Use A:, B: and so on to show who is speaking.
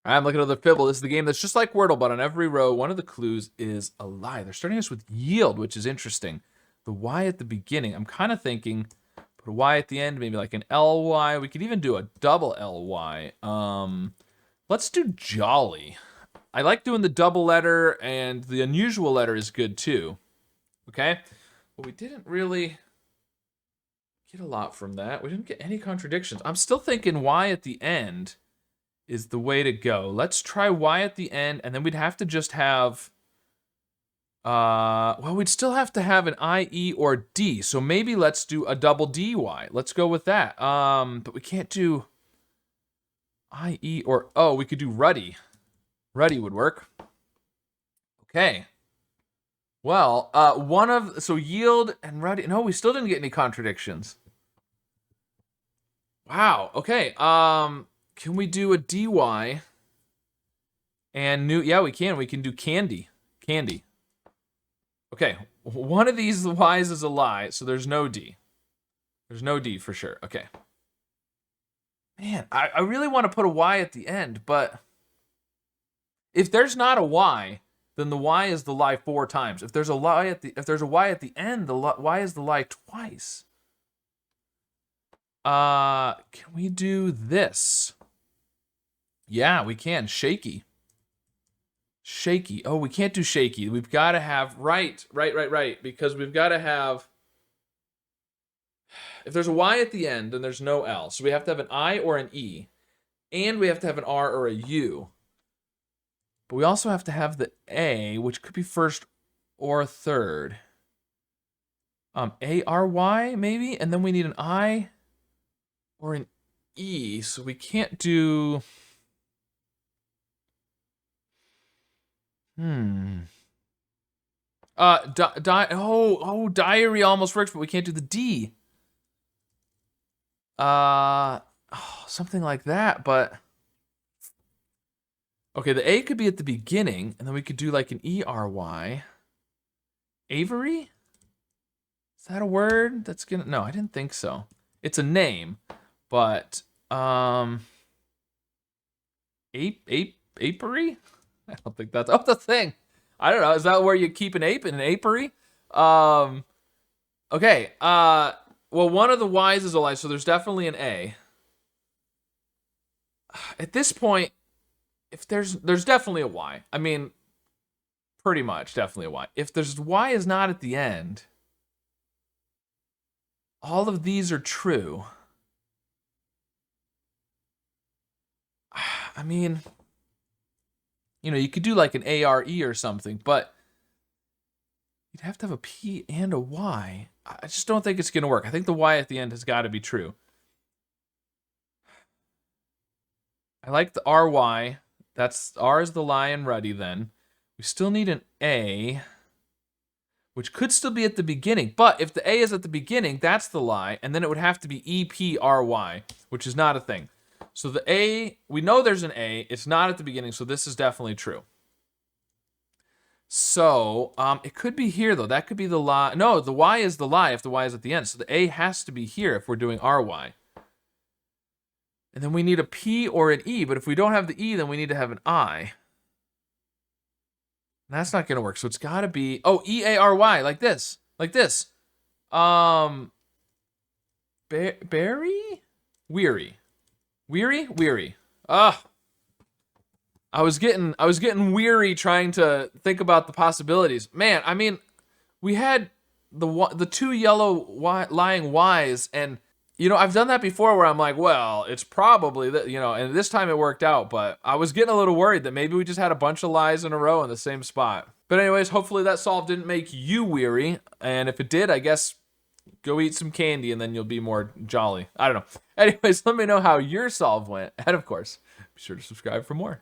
A: I'm looking at the Fibble. This is the game that's just like Wordle, but on every row, one of the clues is a lie. They're starting us with yield, which is interesting. The Y at the beginning. I'm kind of thinking put a Y at the end, maybe like an LY. We could even do a double LY. Let's do jolly. I like doing the double letter, and the unusual letter is good too. Okay? But we didn't really get a lot from that. We didn't get any contradictions. I'm still thinking Y at the end is the way to go. Let's try Y at the end, and then we'd have to just have, well, we'd still have to have an I, E, or D. So maybe let's do a double DY. Let's go with that. But we can't do I, E, or, oh, we could do ruddy. Ruddy would work. Okay. Well, so yield and ruddy. No, we still didn't get any contradictions. Wow. Okay. Can we do a DY? And new, yeah, we can. We can do candy. Candy. Okay, one of these Y's is a lie, so there's no D. There's no D for sure. Okay. Man, I really want to put a Y at the end, but if there's not a Y, then the Y is the lie 4 times. If there's a Y at the end, the Y is the lie twice. Can we do this? Yeah, we can. Shaky. Shaky. Oh, we can't do shaky. We've got to have, right. Because we've got to have, if there's a Y at the end, then there's no L. So we have to have an I or an E. And we have to have an R or a U. But we also have to have the A, which could be first or third. A-R-Y, maybe? And then we need an I or an E. So we can't do... diary almost works, but we can't do the D. Something like that, but okay, the A could be at the beginning, and then we could do like an E-R-Y. Avery? Is that a word that's gonna, no, I didn't think so. It's a name, but apiary? I don't think that's the thing. I don't know. Is that where you keep an ape in an apiary? Okay. Well, one of the Y's is a lie, so there's definitely an A. At this point, if there's definitely a Y. I mean, pretty much definitely a Y. If there's Y is not at the end, all of these are true. I mean, you know, you could do like an A-R-E or something, but you'd have to have a P and a Y. I just don't think it's going to work. I think the Y at the end has got to be true. I like the R-Y. That's, R is the lie and ruddy then. We still need an A, which could still be at the beginning. But if the A is at the beginning, that's the lie. And then it would have to be E-P-R-Y, which is not a thing. So the A, we know there's an A. It's not at the beginning, so this is definitely true. So it could be here, though. That could be the lie. No, the Y is the lie if the Y is at the end. So the A has to be here if we're doing RY. And then we need a P or an E. But if we don't have the E, then we need to have an I. And that's not going to work. So it's got to be, oh, E-A-R-Y, like this. Like this. Berry? Weary. Weary? Weary. I was getting weary trying to think about the possibilities. Man, I mean, we had the 2 yellow lying Y's, and you know, I've done that before where I'm like, well, it's probably that, you know, and this time it worked out, but I was getting a little worried that maybe we just had a bunch of lies in a row in the same spot. But anyways, hopefully that solve didn't make you weary, and if it did, I guess go eat some candy and then you'll be more jolly. I don't know. Anyways, let me know how your solve went. And of course, be sure to subscribe for more.